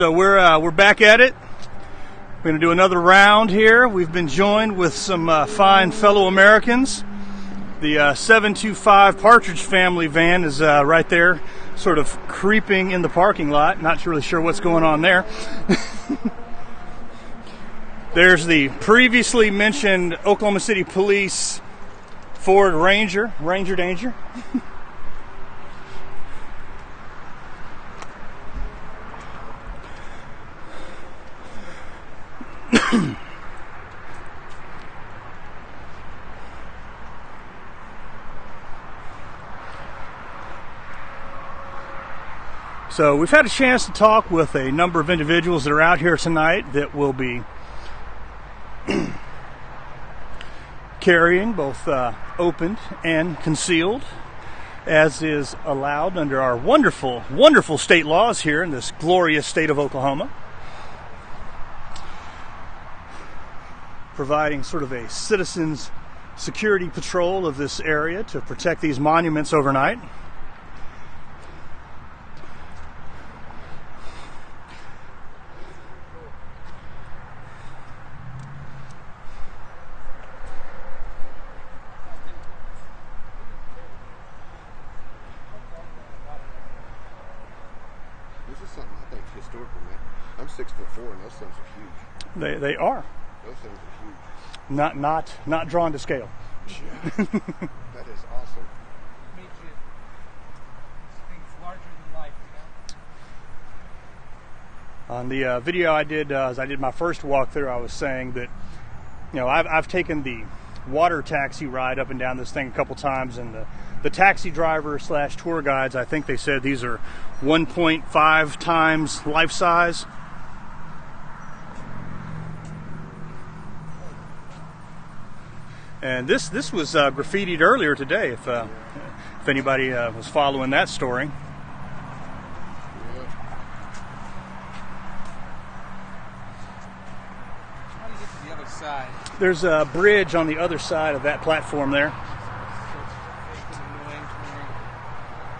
So we're back at it. We're going to do another round here. We've been joined with some fine fellow Americans. The 725 Partridge Family van is right there, sort of creeping in the parking lot. Not really sure what's going on there. There's the previously mentioned Oklahoma City Police Ford Ranger Danger. So we've had a chance to talk with a number of individuals that are out here tonight that will be carrying both opened and concealed, as is allowed under our wonderful, wonderful state laws here in this glorious state of Oklahoma, providing sort of a citizens' security patrol of this area to protect these monuments overnight. This is something I think is historical, man. I'm 6'4", and those things are huge. They are. Those things are huge. Not drawn to scale. That is awesome. Makes you things larger than life, you know? On the video I did, as I did my first walkthrough, I was saying that, you know, I've taken the water taxi ride up and down this thing a couple times, and the taxi driver / tour guides, I think they said these are 1.5 times life size. And this was graffitied earlier today, if anybody was following that story. How do you get to the other side? There's a bridge on the other side of that platform there.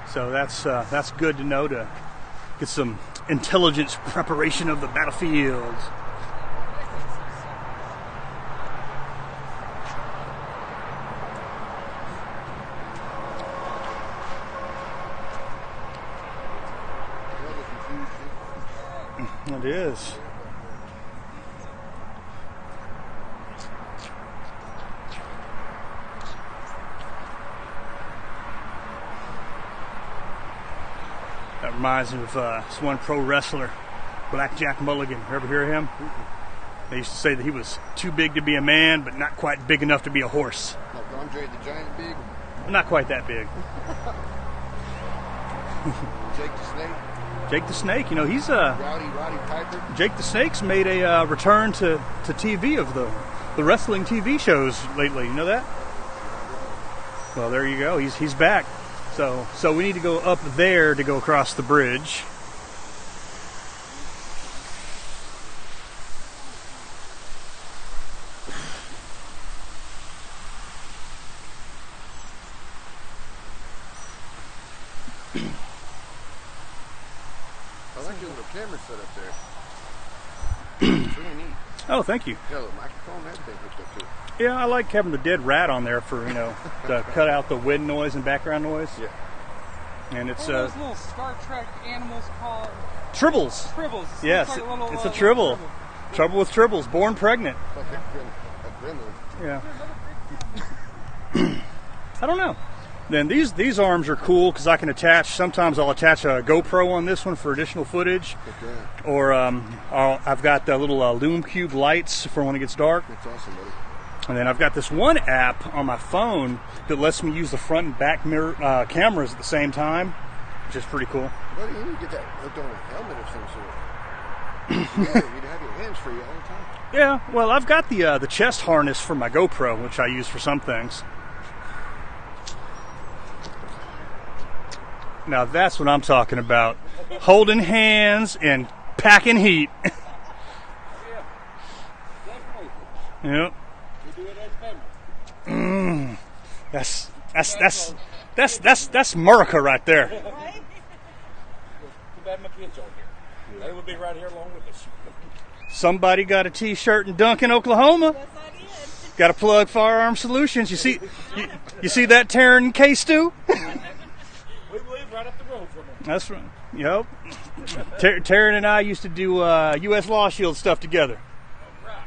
So that's good to know, to get some intelligence preparation of the battlefield. It is. That reminds me of this one pro wrestler, Black Jack Mulligan. You ever hear of him? They used to say that he was too big to be a man, but not quite big enough to be a horse. Like Andre the Giant big? Not quite that big. Jake the Snake? Jake the Snake, you know, he's Roddy Piper? Jake the Snake's made a return to TV of the wrestling TV shows lately. You know that? Well, there you go. He's back. So we need to go up there to go across the bridge. I like your little camera set up there. It's really neat. Oh, thank you. You got a little microphone and everything hooked up to it. Yeah, I like having the dead rat on there for, you know, to cut out the wind noise and background noise. Yeah. And it's What are those little Star Trek animals called? tribbles. Tribbles. Yes, It's like a little, it's a tribble. Trouble with tribbles, born pregnant. Like a gremlin. Yeah. I don't know. Then these arms are cool because I can attach. Sometimes I'll attach a GoPro on this one for additional footage, Okay. or I've got the little Lume Cube lights for when it gets dark. That's awesome, buddy. And then I've got this one app on my phone that lets me use the front and back mirror cameras at the same time, which is pretty cool. Buddy, you need to get that hooked on a helmet of some sort. Yeah, you'd have your hands free all the time. Yeah, well, I've got the chest harness for my GoPro, which I use for some things. Now that's what I'm talking about. Holding hands and packing heat. Yep. That's Murica right there. Too bad my kids aren't here. They would be right here along with us. Somebody got a T-shirt in Duncan, Oklahoma. Yes, I did. Got to plug Firearm Solutions. You see that Taryn K Stew? We live right up the road from them. That's right. Yep. Taryn and I used to do U.S. Law Shield stuff together. Right.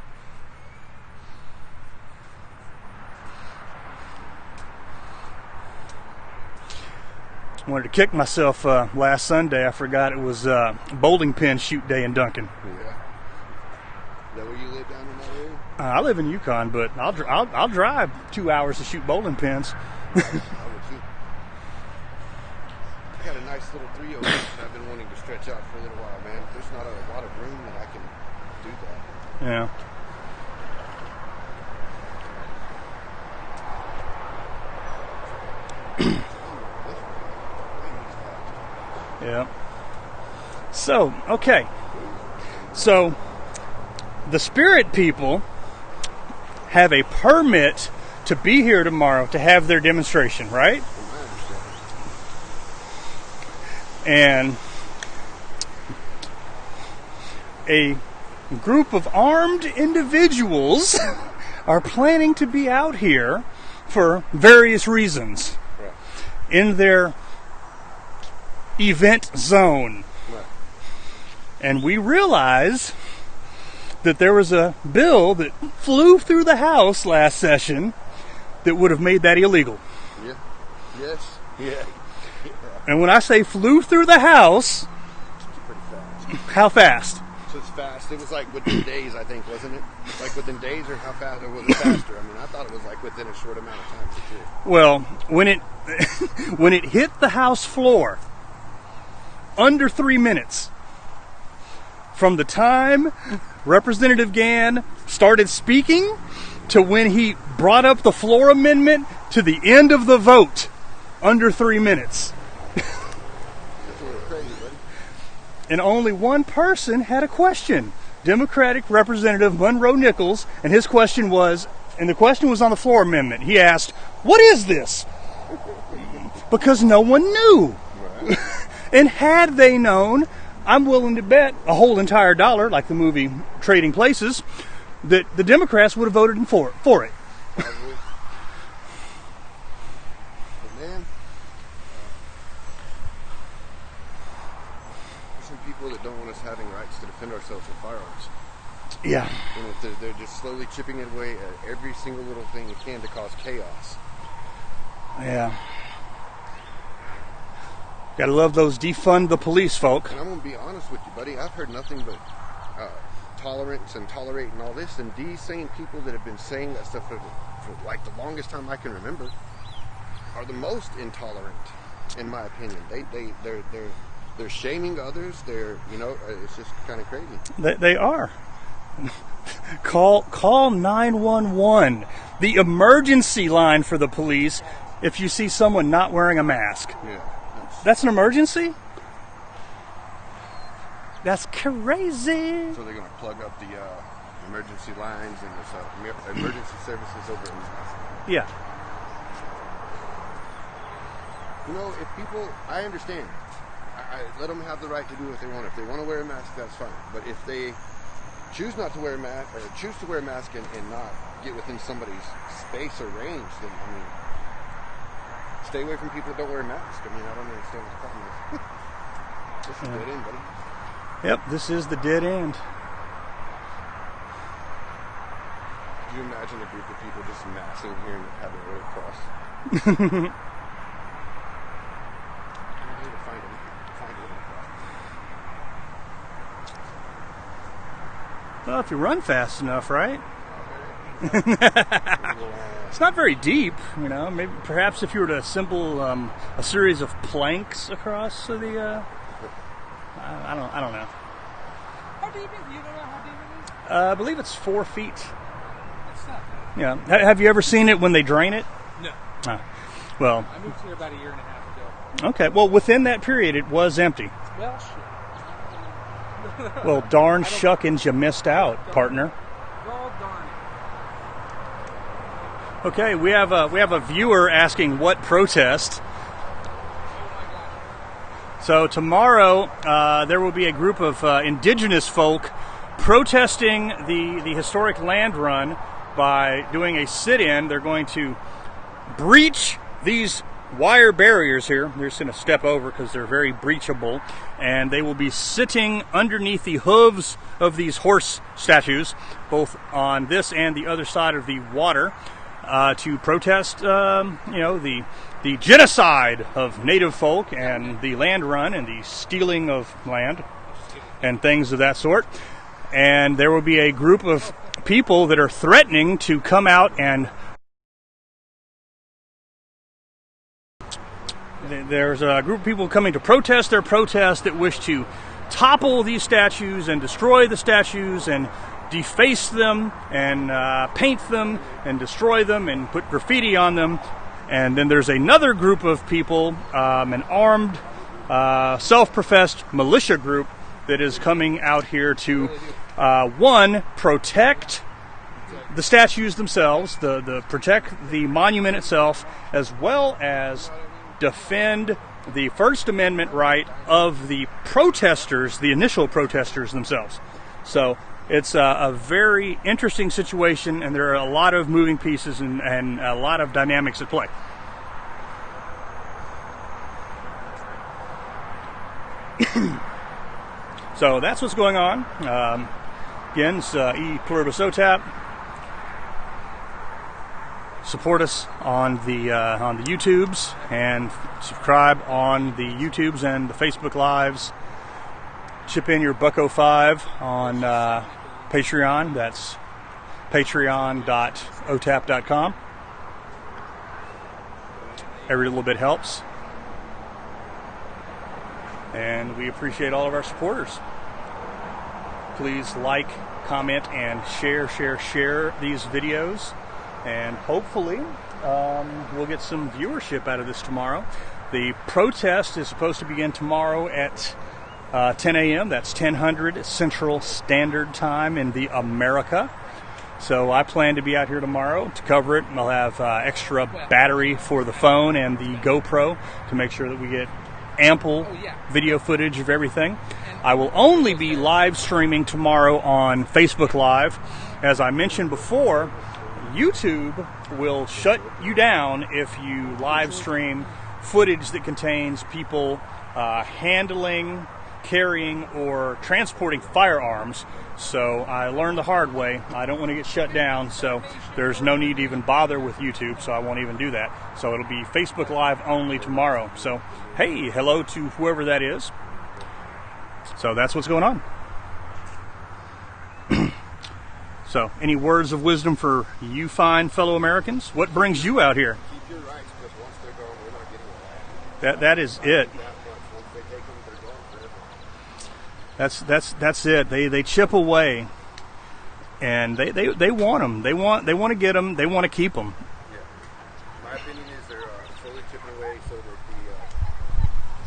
Wanted to kick myself last Sunday. I forgot it was bowling pin shoot day in Duncan. Yeah. Is that where you live down in that area? I live in Yukon, but I'll drive 2 hours to shoot bowling pins. I would too. I got a nice little 3-0 that I've been wanting to stretch out for a little while, man. There's not a lot of room that I can do that. Yeah. Yeah. So, okay. So, the Spirit people have a permit to be here tomorrow to have their demonstration, right? From my And understanding. a group of armed individuals are planning to be out here for various reasons Right. in their event zone. Right. And we realize that there was a bill that flew through the House last session that would have made that illegal. Yeah. Yes. Yeah. And when I say flew through the House, It's pretty fast. how fast? So it's fast. It was like within days, I think, wasn't it? Like within days, or how fast? Or was it faster? I mean, I thought it was like within a short amount of time for sure. Well, when it when it hit the House floor, under 3 minutes from the time Representative Gann started speaking to when he brought up the floor amendment to the end of the vote, under 3 minutes. That's a little crazy, buddy. And only one person had a question. Democratic Representative Monroe Nichols, and his question was, and the question was on the floor amendment. He asked, "What is this?" Because no one knew. Right. And had they known, I'm willing to bet a whole entire dollar, like the movie Trading Places, that the Democrats would have voted for it. Probably. But man, there's some people that don't want us having rights to defend ourselves with firearms. Yeah. And they're just slowly chipping away at every single little thing they can to cause chaos. Yeah. Gotta love those defund the police folk. And I'm going to be honest with you, buddy. I've heard nothing but tolerance and tolerate and all this. And these same people that have been saying that stuff for like the longest time I can remember are the most intolerant, in my opinion. They're shaming others. It's just kind of crazy. They are. Call 911, the emergency line for the police, if you see someone not wearing a mask. Yeah. That's an emergency? That's crazy. So they're going to plug up the emergency lines and this emergency services over in Wisconsin. Yeah. If people, I understand. I let them have the right to do what they want. If they want to wear a mask, that's fine. But if they choose not to wear a mask, or choose to wear a mask and not get within somebody's space or range, then, stay away from people that don't wear a mask. I don't understand what the problem is. This is dead end, buddy. Yep, this is the dead end. Could you imagine a group of people just massing here and having a road cross? I need to find them. Well, if you run fast enough, right? Little, It's not very deep, Maybe perhaps if you were to assemble a series of planks across the, I don't know. How deep is it? You don't know how deep it is? I believe it's 4 feet. It's not. Yeah. Have you ever seen it when they drain it? No. Well, I moved here about a year and a half ago. okay. Well, within that period, it was empty. Well, shit. Well, darn shuckins, you missed out, partner. Well, darn it. Okay, we have a viewer asking what protest. Oh my God. So tomorrow there will be a group of indigenous folk protesting the historic land run by doing a sit-in. They're going to breach these wire barriers here. They're just going to step over because they're very breachable, and they will be sitting underneath the hooves of these horse statues, both on this and the other side of the water, to protest, the genocide of native folk and the land run and the stealing of land and things of that sort. And there will be a group of people that are threatening to come out and there's a group of people coming to protest their protest that wish to topple these statues and destroy the statues and deface them and paint them and destroy them and put graffiti on them. And then there's another group of people, an armed, self-professed militia group that is coming out here to, protect the statues themselves, protect the monument itself, as well as defend the First Amendment right of the protesters, the initial protesters themselves. So it's a very interesting situation, and there are a lot of moving pieces and a lot of dynamics at play. So that's what's going on. Again, it's E Pluribus OTAP. Support us on the YouTubes and subscribe on the YouTubes and the Facebook Lives. Chip in your $1.05 on Patreon. That's patreon.otap.com. Every little bit helps. And we appreciate all of our supporters. Please like, comment, and share these videos. And hopefully we'll get some viewership out of this tomorrow. The protest is supposed to begin tomorrow at 10 a.m. That's 1000 Central Standard Time in the America. So I plan to be out here tomorrow to cover it. I'll have extra battery for the phone and the GoPro to make sure that we get ample video footage of everything. I will only be live streaming tomorrow on Facebook Live. As I mentioned before, YouTube will shut you down if you live stream footage that contains people handling, carrying, or transporting firearms. So I learned the hard way. I don't want to get shut down, so there's no need to even bother with YouTube, so I won't even do that. So it'll be Facebook Live only tomorrow. So, hey, hello to whoever that is. So that's what's going on. So, any words of wisdom for you fine fellow Americans? What brings you out here? Keep your rights, because once they're gone, we're not getting them back. That is it. That much. Once they take them, they're gone forever. That's it. They chip away, and they want them. They want to get them. They want to keep them. Yeah. My opinion is they're slowly chipping away so that the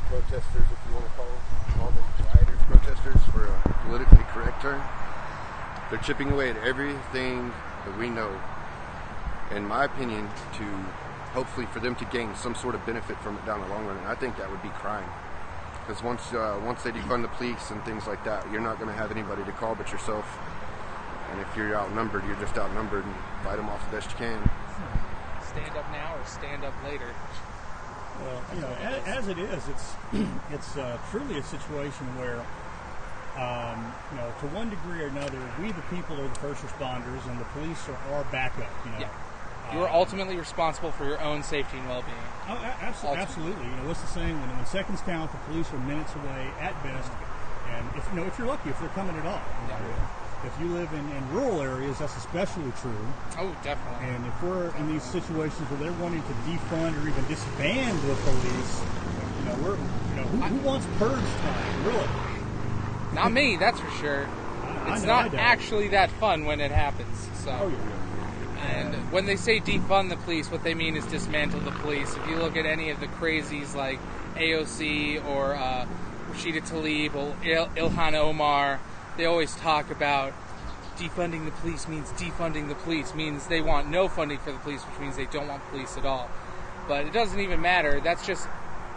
protesters, if you want to call them rioters, protesters for a politically correct term, they're chipping away at everything that we know, in my opinion, to hopefully for them to gain some sort of benefit from it down the long run. And I think that would be crime. Because once they defund the police and things like that, you're not going to have anybody to call but yourself. And if you're outnumbered, you're just outnumbered, and fight them off the best you can. Stand up now or stand up later. Well, as it is, it's truly a situation where, to one degree or another, we the people are the first responders, and the police are our backup. Yeah. You are ultimately responsible for your own safety and well-being. Oh, absolutely. What's the saying? When seconds count, the police are minutes away at best. And if you're lucky, if they're coming at all. If you live in rural areas, that's especially true. Oh, definitely. And if we're in these situations where they're wanting to defund or even disband the police, who wants purge time, really? Not me, that's for sure. It's not actually that fun when it happens. So. Oh, yeah. And when they say defund the police, what they mean is dismantle the police. If you look at any of the crazies like AOC or Rashida Tlaib or Ilhan Omar, they always talk about defunding the police means defunding the police, means they want no funding for the police, which means they don't want police at all. But it doesn't even matter. That's just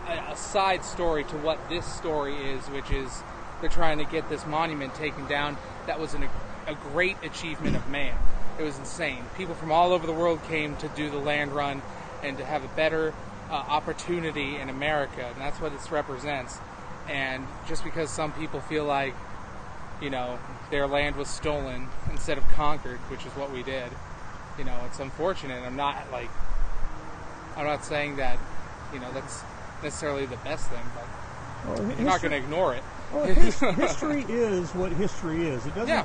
a side story to what this story is, which is they're trying to get this monument taken down. That was a great achievement of man. It was insane. People from all over the world came to do the land run and to have a better opportunity in America, and that's what this represents. And just because some people feel like, their land was stolen instead of conquered, which is what we did, it's unfortunate. I'm not saying that, that's necessarily the best thing, but you're not going to ignore it. Well, history is what history is. It doesn't. Yeah.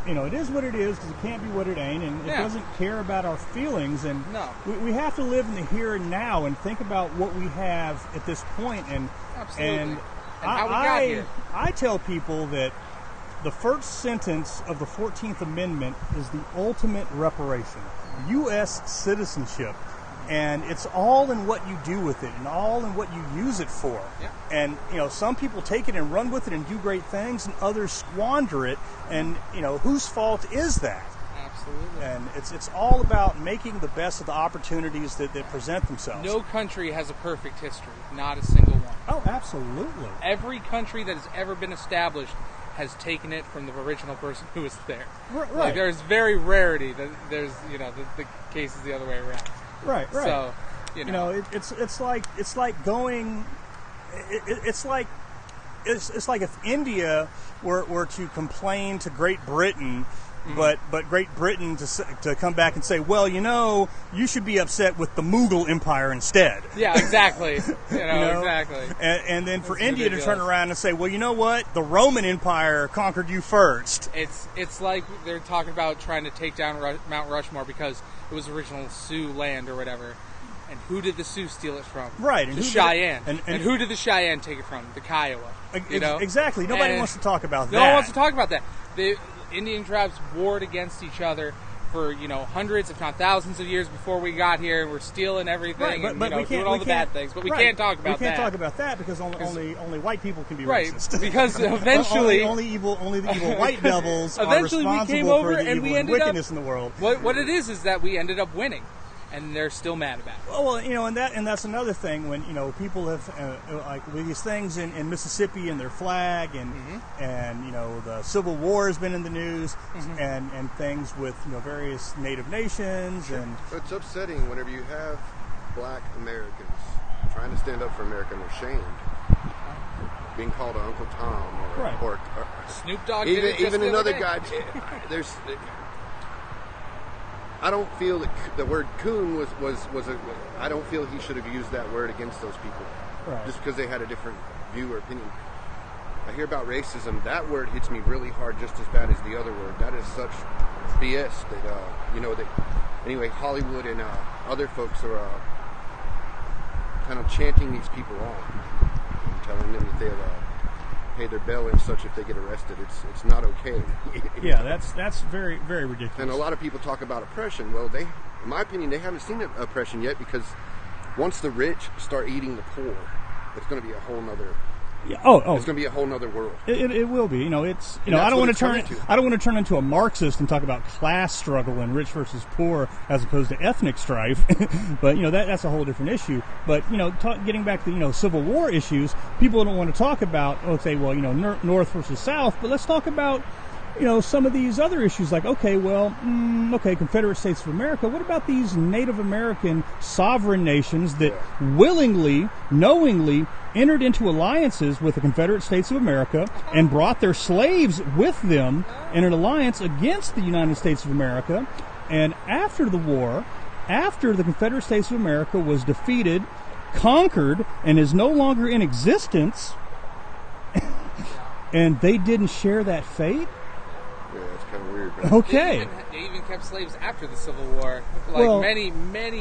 It is what it is because it can't be what it ain't, and it doesn't care about our feelings. And no. we have to live in the here and now and think about what we have at this point. And absolutely. And how we got here. I tell people that the first sentence of the 14th Amendment is the ultimate reparation, U.S. citizenship. And it's all in what you do with it and all in what you use it for. Yeah. And, some people take it and run with it and do great things, and others squander it. And, whose fault is that? Absolutely. And it's all about making the best of the opportunities that present themselves. No country has a perfect history. Not a single one. Oh, absolutely. Every country that has ever been established has taken it from the original person who was there. Right. Like, there's very rarity that there's, the case is the other way around. Right. So, it's like going. It's like if India were to complain to Great Britain, but Great Britain to come back and say, well, you should be upset with the Mughal Empire instead. Yeah, exactly. Exactly. And then for That's India to ridiculous. turn around and say, well, you know what? The Roman Empire conquered you first. It's like they're talking about trying to take down Mount Rushmore because it was original Sioux land or whatever. And who did the Sioux steal it from? Right. And the who did Cheyenne. it- and who did the Cheyenne take it from? The Kiowa. Exactly. Nobody And wants to talk about that. No one wants to talk about that. The Indian tribes warred against each other for hundreds, if not thousands, of years before we got here, and we're stealing everything and we can't, doing all the bad things. But we can't talk about that. We can't talk about that because only white people can be Right, racist. because eventually only the evil white devils are Eventually we responsible came for over the and evil we and ended up- wickedness in the world. what it is that we ended up winning, and they're still mad about it. Well, and that's another thing when people have like with these things in Mississippi and their flag and the Civil War has been in the news and things with various Native nations and It's upsetting whenever you have black Americans trying to stand up for America and they're shamed, being called an Uncle Tom or Snoop Dogg did it just even the another other guy. There's. I don't feel that the word coon was a. I don't feel he should have used that word against those people, just because they had a different view or opinion. I hear about racism. That word hits me really hard, just as bad as the other word. That is such BS that anyway, Hollywood and other folks are kind of chanting these people on and telling them that they'll pay their bail and such if they get arrested. It's not okay. yeah, that's very, very ridiculous. And a lot of people talk about oppression. Well, in my opinion, they haven't seen oppression yet, because once the rich start eating the poor, it's going to be a whole nother. Yeah. It's going to be a whole nother world. It will be. It's And I that's don't what want to it's turn coming it. to. I don't want to turn into a Marxist and talk about class struggle and rich versus poor as opposed to ethnic strife. But that's a whole different issue. But getting back to Civil War issues, people don't want to talk about North versus South. But let's talk about some of these other issues like Confederate States of America. What about these Native American sovereign nations that willingly, knowingly entered into alliances with the Confederate States of America and brought their slaves with them in an alliance against the United States of America? And after the war, after the Confederate States of America was defeated, conquered, and is no longer in existence, and they didn't share that fate? Yeah, it's kind of weird. But Okay. They even kept slaves after the Civil War. Many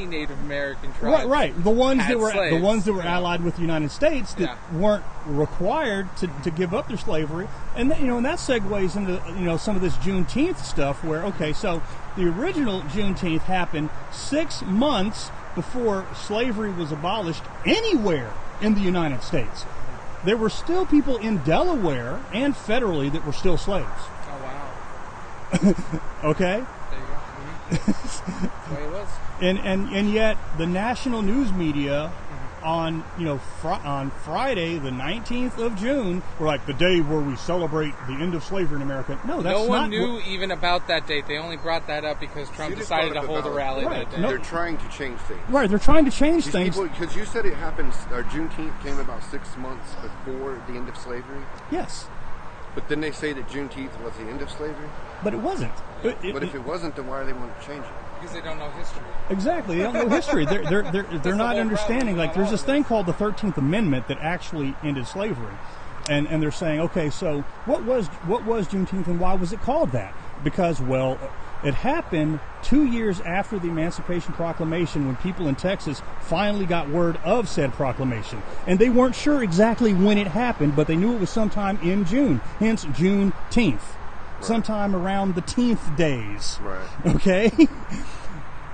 Native American tribes. Right. The ones had that were slaves, allied with the United States that weren't required to give up their slavery, and and that segues into some of this Juneteenth stuff. Where so the original Juneteenth happened 6 months before slavery was abolished anywhere in the United States. There were still people in Delaware and federally that were still slaves. Oh wow. Okay. There you go. That's the way it was. And yet the national news media on on Friday the 19th of June, we're like the day where we celebrate the end of slavery in America. No, that's no one not knew even about that date. They only brought that up because Trump decided to hold a rally that day. They're trying to change things. Right, they're trying to change These things. because you said it happened, Juneteenth came about 6 months before the end of slavery. Yes, But then they say that Juneteenth was the end of slavery. but it wasn't. But if it wasn't, then why do they want to change it? Because they don't know history. Exactly, they don't know history. They're not understanding. Like, there's this thing called the 13th Amendment that actually ended slavery, and they're saying, okay, so what was Juneteenth and why was it called that? Because, well, it happened 2 years after the Emancipation Proclamation, when people in Texas finally got word of said proclamation, and they weren't sure exactly when it happened, but they knew it was sometime in June. Hence, Juneteenth. Sometime around the 10th days. Right. Okay?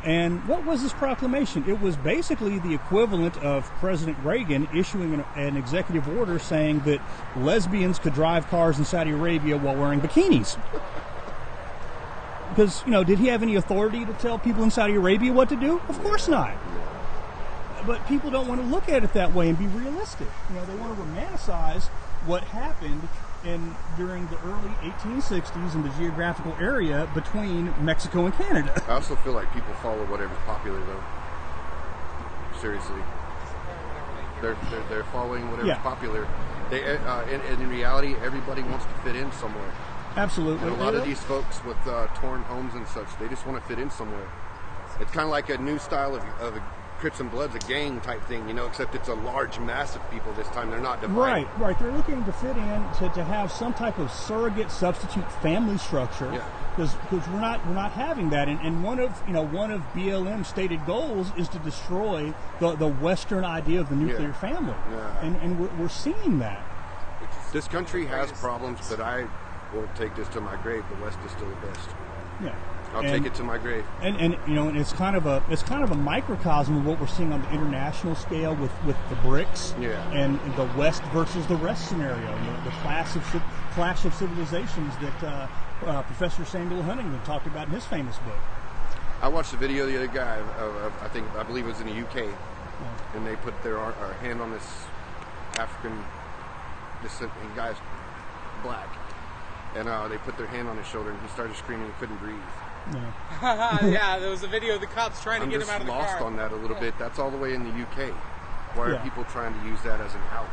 And what was this proclamation? It was basically the equivalent of President Reagan issuing an executive order saying that lesbians could drive cars in Saudi Arabia while wearing bikinis. Because, did he have any authority to tell people in Saudi Arabia what to do? Of course not. But people don't want to look at it that way and be realistic. They want to romanticize what happened during the early 1860s in the geographical area between Mexico and Canada. I also feel like people follow whatever's popular, though. Seriously, they're following whatever's popular. They in reality, everybody wants to fit in somewhere. Absolutely. And a lot of these folks with torn homes and such, they just want to fit in somewhere. It's kind of like a new style of a Crips and Bloods, a gang type thing, except it's a large mass of people this time. They're not divided. Right. They're looking to fit in to have some type of surrogate substitute family structure. Yeah. Because we're not having that, and one of BLM's stated goals is to destroy the Western idea of the nuclear family, and we're seeing that. This country has problems, but I won't take this to my grave. The West is still the best. Yeah. I'll take it to my grave. And it's kind of a microcosm of what we're seeing on the international scale with the BRICS and the West versus the rest scenario. The clash of civilizations that Professor Samuel Huntington talked about in his famous book. I watched a video the other guy I believe it was in the UK, and they put their hand on this African descent guy's black, and they put their hand on his shoulder, and he started screaming and couldn't breathe. Yeah, there was a video of the cops trying to get him out of the car. I'm just lost on that a little bit. That's all the way in the UK. Why are people trying to use that as an out?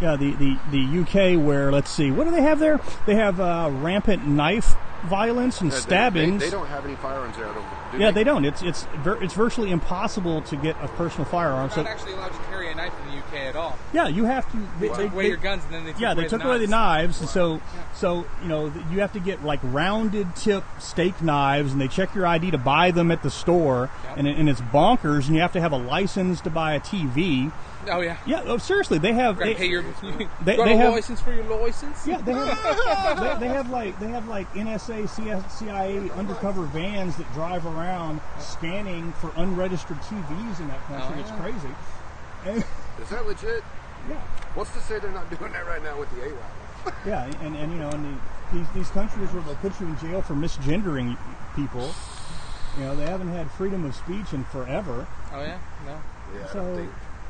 Yeah, the UK, where, let's see, what do they have there? They have rampant knife violence and stabbings. They don't have any firearms there, do they? They don't. It's virtually impossible to get a personal firearm. You're not actually allowed to carry a knife in the UK at all. Yeah, you have to. They took away your guns, and then they took away they took away the knives. And so you have to get like rounded tip steak knives, and they check your ID to buy them at the store, and it's bonkers. And you have to have a license to buy a TV. Oh yeah. Yeah. Oh, seriously, they have. They pay your. They have a license for your license. Yeah, they have like NSA, CIA undercover vans that drive around scanning for unregistered TVs in that country. It's crazy. And, is that legit? Yeah. What's to say they're not doing that right now with the AWOL? Yeah, and these countries where they'll put you in jail for misgendering people. They haven't had freedom of speech in forever. Oh yeah, no. Yeah. So.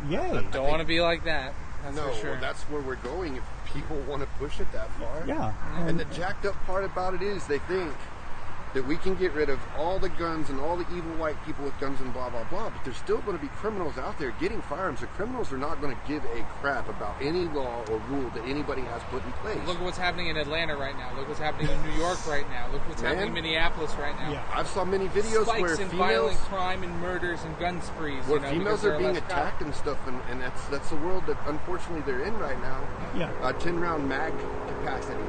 Yay. Don't want to be like that. That's for sure. Well, that's where we're going if people want to push it that far. Yeah. And the jacked up part about it is they think that we can get rid of all the guns and all the evil white people with guns and blah, blah, blah, but there's still going to be criminals out there getting firearms. The criminals are not going to give a crap about any law or rule that anybody has put in place. Look at what's happening in Atlanta right now. Look what's happening in New York right now. Look what's happening in Minneapolis right now. Yeah. I've saw many videos Spikes where in females... violent crime and murders and gun sprees. Where females are being attacked and stuff, and that's the world that unfortunately they're in right now. Yeah. 10-round mag capacity.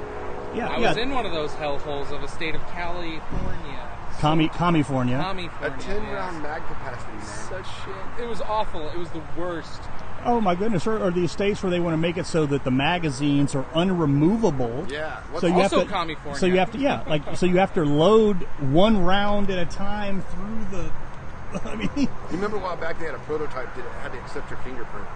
Yeah. I was in one of those hellholes of a state of California. California. A 10-round mag capacity, man. Such shit. It was awful. It was the worst. Oh my goodness! Or the states where they want to make it so that the magazines are unremovable. Yeah. So you also have to, California. So you have to, so you have to load one round at a time through the. I mean. You remember a while back they had a prototype that had to accept your fingerprint.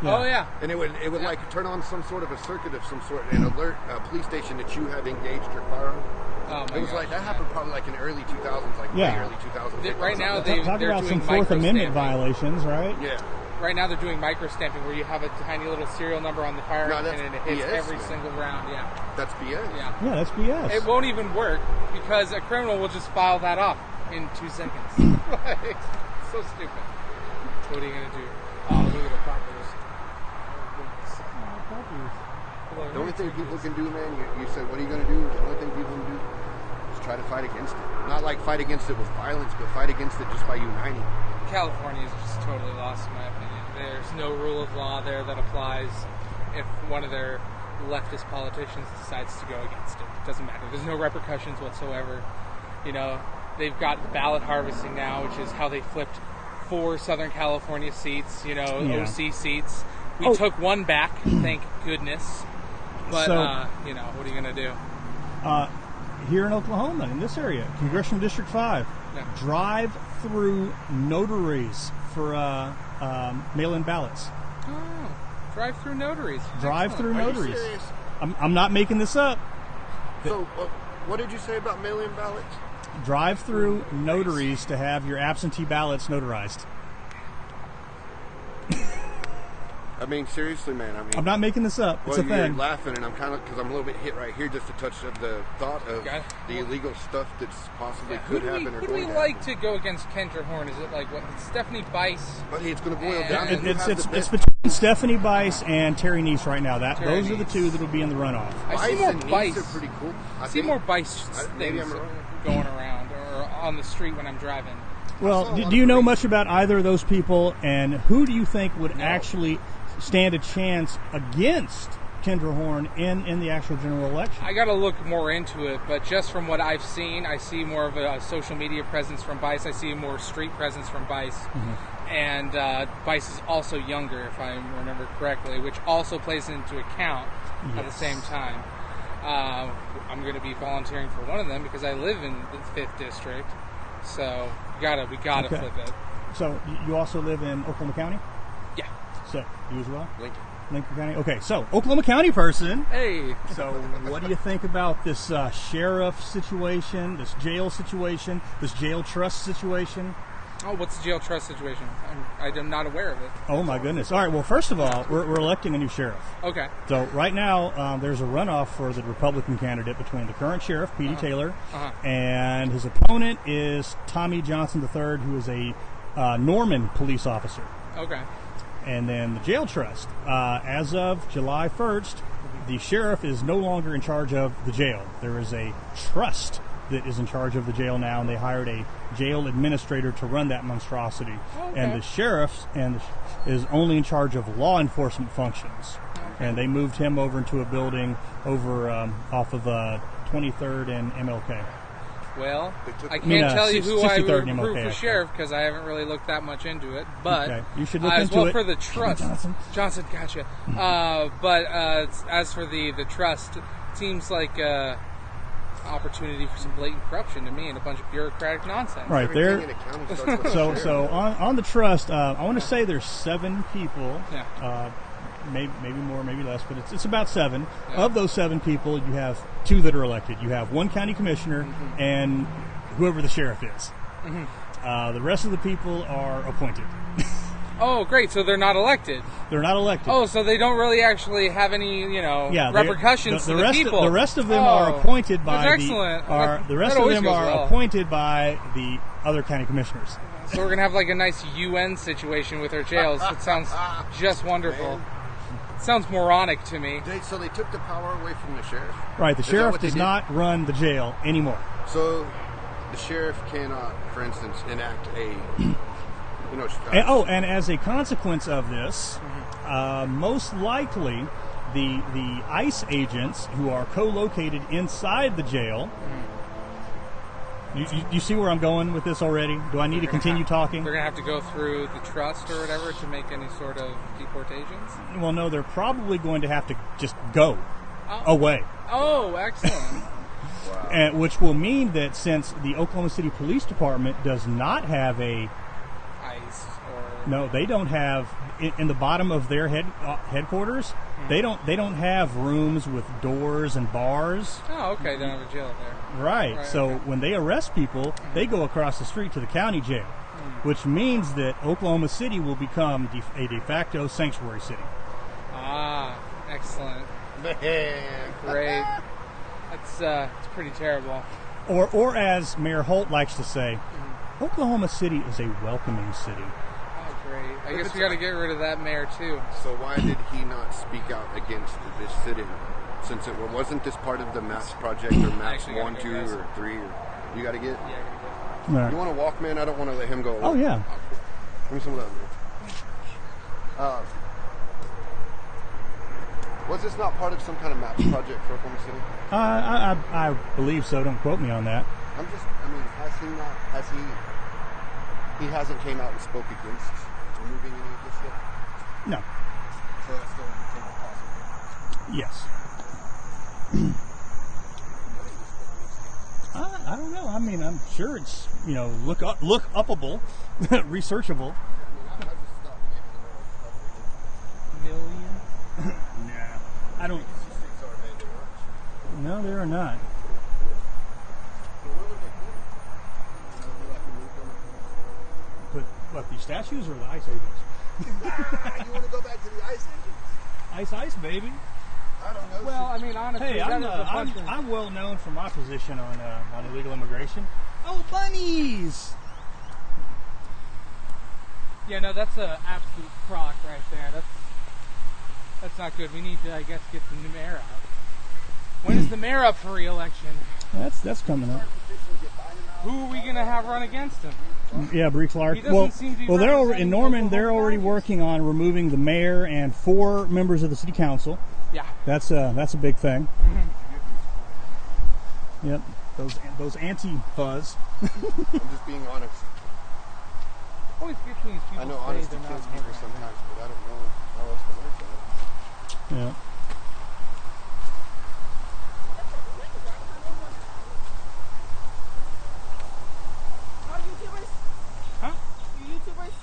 Yeah. Oh yeah. And it would like turn on some sort of a circuit of some sort and alert a police station that you have engaged your firearm. Oh my It was like that happened probably like in early 2000s, like way early 2000s. Right now Talk they're about doing some Fourth Amendment microstamping. violations, right? Yeah. right now they're doing micro-stamping where you have a tiny little serial number on the firearm No, and that's it hits BS, every man. single round. Yeah. That's BS. Yeah. Yeah, that's BS. It won't even work because a criminal will just file that off in 2 seconds. Like, so stupid. What are you gonna do? Oh, look at the poppers. The only thing people can do, man, you said, what are you going to do? The only thing people can do is try to fight against it. Not like fight against it with violence, but fight against it just by uniting. California is just totally lost, in my opinion. There's no rule of law there that applies if one of their leftist politicians decides to go against it. It doesn't matter. There's no repercussions whatsoever. You know, they've got ballot harvesting now, which is how they flipped 4 Southern California seats, you know, Yeah. OC seats. We took one back, thank goodness. But, So- you know, what are you going to do? Here in Oklahoma, in this area, Congressional District 5, Yeah. drive-through notaries for mail-in ballots. Oh, drive-through notaries. Drive-through Are you notaries. serious? I'm not making this up. So, what did you say about mail-in ballots? Drive-through notaries to have your absentee ballots notarized. I mean, seriously, man. I mean, I'm not making this up. It's well, a you're thing. laughing, and I'm kind of, because I'm a little bit hit right here just to touch of the thought of Okay. the illegal stuff that's possibly Yeah. could happen or Who do going we to like happen. to go against Kendra Horn? Is it like what Stephanie Bice? But it's going to boil Yeah. down to who It's has the best. between Stephanie Bice and Terry Neese right now. Terry Those are the Neese. two that will be in the runoff. I see Bice more and Neese Bice. are pretty cool. I see more Bice maybe things I'm wrong. going around or on the street when I'm driving. saw Well, a lot do you of know police. much about either of those people, and who do you think would actually stand a chance against Kendra Horn in the actual general election? I got to look more into it, but just from what I've seen, I see more of a social media presence from Bice. I see more street presence from Bice. Mm-hmm. And Bice is also younger, if I remember correctly, which also plays into account at the Yes. same time. I'm going to be volunteering for one of them because I live in the 5th District. So we gotta Okay. flip it. So you also live in Oklahoma County? Yeah. So you as well? Lincoln. Lincoln County? Okay, so Oklahoma County person. Hey. So what do you think about this sheriff situation, this jail situation, this jail trust situation? Oh, what's the jail trust situation? I'm not aware of it. Oh my goodness. All right, well, first of all, we're electing a new sheriff. Okay. So right now, there's a runoff for the Republican candidate between the current sheriff, P.D. Taylor, and his opponent is Tommy Johnson III, who is a Norman police officer. Okay. And then the jail trust. As of July 1st, the sheriff is no longer in charge of the jail. There is a trust that is in charge of the jail now, and they hired a jail administrator to run that monstrosity. Okay. And the sheriff is only in charge of law enforcement functions. And they moved him over into a building over off of 23rd and MLK. Well, took- I I mean, can't tell you who I 63rd would and root MLK, for actually. sheriff because I haven't really looked that much into it. But Okay. You should look as into well it. for the trust. Johnson. Gotcha. But as for the trust, it seems like opportunity for some blatant corruption to me and a bunch of bureaucratic nonsense. Right Everything there. in a county starts with a So sheriff. on the trust, I want to say there's 7 people. Yeah. Maybe more, maybe less, but it's about 7. Yeah. Of those 7 people, you have 2 that are elected. You have 1 county commissioner and whoever the sheriff is. The rest of the people are appointed. Oh, great. So they're not elected. They're not elected. Oh, so they don't really actually have any, Yeah, repercussions to the rest people. The rest of them are appointed by that's excellent. the rest That of always them goes are well. appointed by the other county commissioners. So we're gonna have like a nice UN situation with our jails. It sounds just wonderful. Man. It sounds moronic to me. So they took the power away from the sheriff. Right, the Is that sheriff what they does did? not run the jail anymore. So the sheriff cannot, for instance, enact a, And as a consequence of this, most likely the ICE agents who are co-located inside the jail. You see where I'm going with this already? Do I need to continue talking? They're gonna have to go through the trust or whatever to make any sort of deportations. Well, no, they're probably going to have to just go Oh. away. Oh, excellent. And, which will mean that since the Oklahoma City Police Department does not have a ICE or No, they don't have in the bottom of their headquarters. They don't have rooms with doors and bars. Oh, okay. They don't have a jail there. Right. So okay. when they arrest people, they go across the street to the county jail, which means that Oklahoma City will become a de facto sanctuary city. Ah, excellent. Great. It's pretty terrible. Or as Mayor Holt likes to say, Oklahoma City is a welcoming city. Oh, great. I guess we got to get rid of that mayor too. So why did he not speak out against this sit-in? Since wasn't this part of the MAPS project or MAPS 1, 2, or 3? You got to get? Yeah, I gotta go. Right. You want to walk, man? I don't want to let him go. Oh, yeah. Give me some of that, man. Was this not part of some kind of MAPS project for Oklahoma City? I believe so. Don't quote me on that. He hasn't came out and spoke against removing any of this yet? No. So that's still possible. Yes. I don't know. I mean, I'm sure it's, look upable, researchable. Million? Nah. I don't. No, there are not. But what, the statues or the ice ages? You want to go back to the ice ages? Ice, baby. I don't know. Well, I mean, honestly, Hey, I'm well known for my position on illegal immigration. Oh, bunnies! Yeah, no, that's an absolute crock right there. That's not good. We need to, I guess, get the new mayor out. When is the mayor up for re-election? That's coming up. Who are we going to have run against him? Yeah, Bree Clark. He doesn't seem to be they're representing in Norman. local They're already parties. working on removing the mayor and 4 members of the city council. Yeah. That's a big thing. Yep. Those anti-fuzz. I'm just being honest. Always gets me these people I know say honesty they're not kills people immigrants. sometimes, but I don't know how else to work that. Yeah. Huh? You YouTubers?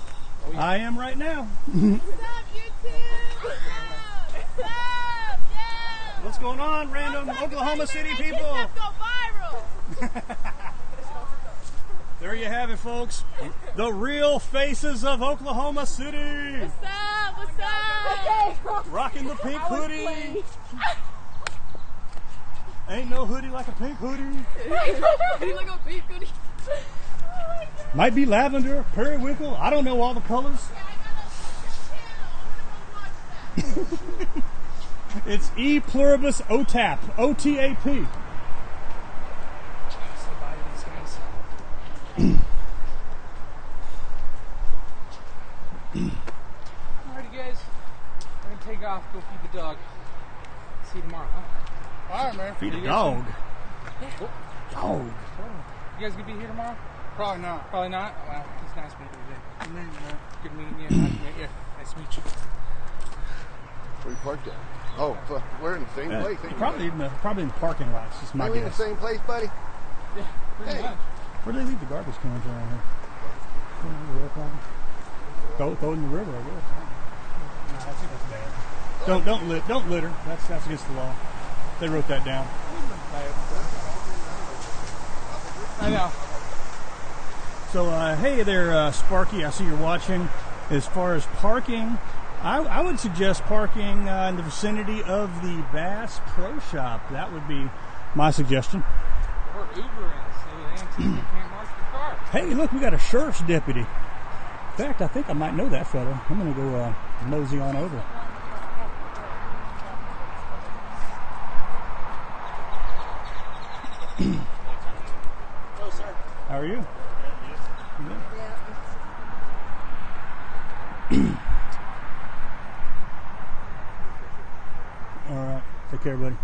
I am right now. What's up, YouTube? What's up? What's up? Yeah. What's going on, random Oklahoma City people? Let's go viral. There you have it, folks. The real faces of Oklahoma City. What's up? What's up? Rocking the pink hoodie. Ain't no hoodie like a pink hoodie. You look a big goodie. Might be lavender, periwinkle. I don't know all the colors. It's E pluribus OTAP. OTAP. Alrighty, guys. I'm going to take off, go feed the dog. See you tomorrow, huh? All right, man. Feed a dog. Dog. You guys going to be here tomorrow? Probably not. Probably not? Well, it's nice meeting you. Good meeting you, man. Good meeting you. Nice to meet you. Nice to meet you. Where you parked at? Oh, we're in the same place. ain't we? Probably in the parking lot. It's just my Are we in the guess. same place, buddy? Yeah, pretty Hey. much. Where do they leave the garbage cans around here? Throw it in the river, I guess. No, I think that's bad. Don't litter. That's against the law. They wrote that down. I know. So, hey there, Sparky. I see you're watching. As far as parking, I would suggest parking in the vicinity of the Bass Pro Shop. That would be my suggestion. Or Uber in, so they can't mark the car. Hey, look, we got a sheriff's deputy. In fact, I think I might know that fella. I'm going to go mosey on over. Hello, sir. How are you? All right. Take care, buddy.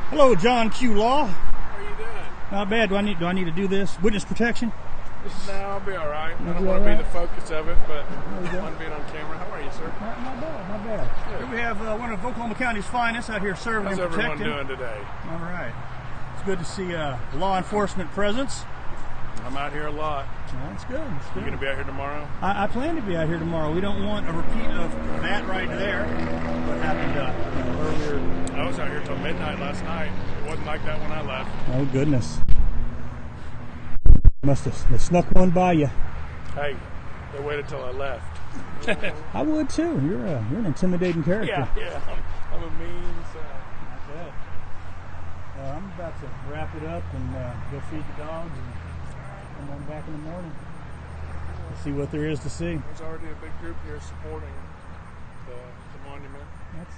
Hello, John Q. Law. How are you doing? Not bad. Do I need to do this? Witness protection? No, I'll be all right. I You'll don't be want all to be right? the focus of it, but you go. fun being on camera. How are you, sir? Not bad, not bad. Here we have one of Oklahoma County's finest out here serving How's and everyone protecting. doing today? All right. It's good to see law enforcement presence. I'm out here a lot. That's good. That's You good. going to be out here tomorrow? I plan to be out here tomorrow. We don't want a repeat of that right there. What happened earlier? I was out here till midnight last night. It wasn't like that when I left. Oh, goodness. Must have snuck one by you. Hey, they waited till I left. I would too. You're an intimidating character. Yeah. I'm a mean son. I bet. I'm about to wrap it up and go feed the dogs and come on back in the morning. See what there is to see. There's already a big group here supporting the monument.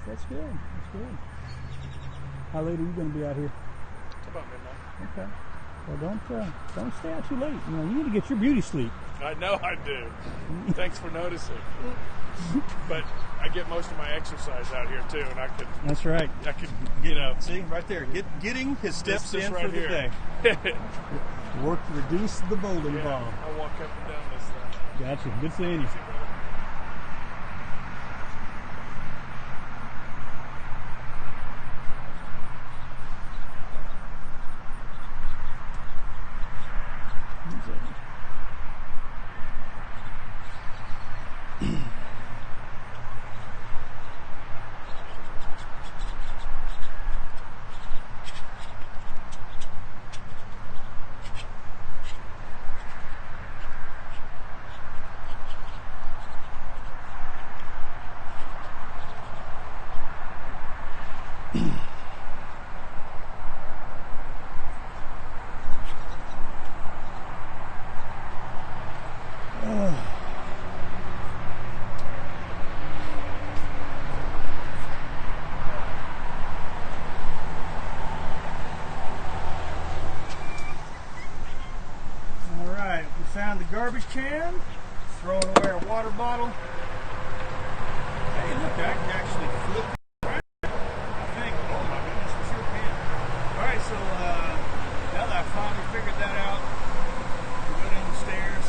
That's good. That's good. How late are you going to be out here? It's about midnight. Okay. Well, don't stay out too late. You need to get your beauty sleep. I know I do. Thanks for noticing. But I get most of my exercise out here too, and I could. That's right. I could, See right there, getting his steps this in right for the here. day. Work to reduce the bowling ball. I walk up and down this thing. Gotcha. Good seeing you. All right, we found the garbage can. Throwing away our water bottle. Hey, look, I can actually flip it around. I think. Oh my goodness, we sure can. All right, so now that I finally figured that out, we'll go down the stairs.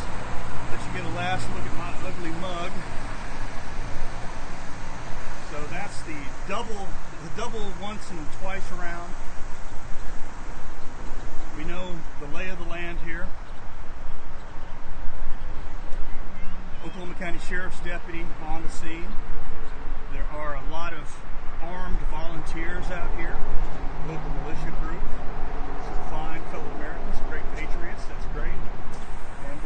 Let you get a last look at my ugly mug. So that's the double once and twice around. We know the lay of the land here. Oklahoma County Sheriff's Deputy on the scene. There are a lot of armed volunteers out here, local militia group, some fine fellow Americans, great patriots, that's great. And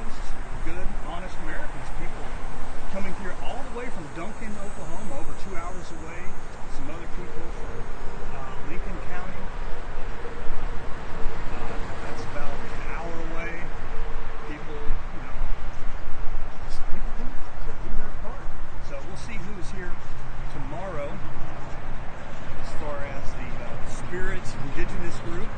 just good, honest Americans, people coming here all the way from Duncan, Oklahoma, over 2 hours away. Some other people from Lincoln County. That's about an hour away. People, just people to do their part. So we'll see who's here tomorrow as far as the Spirit Indigenous group.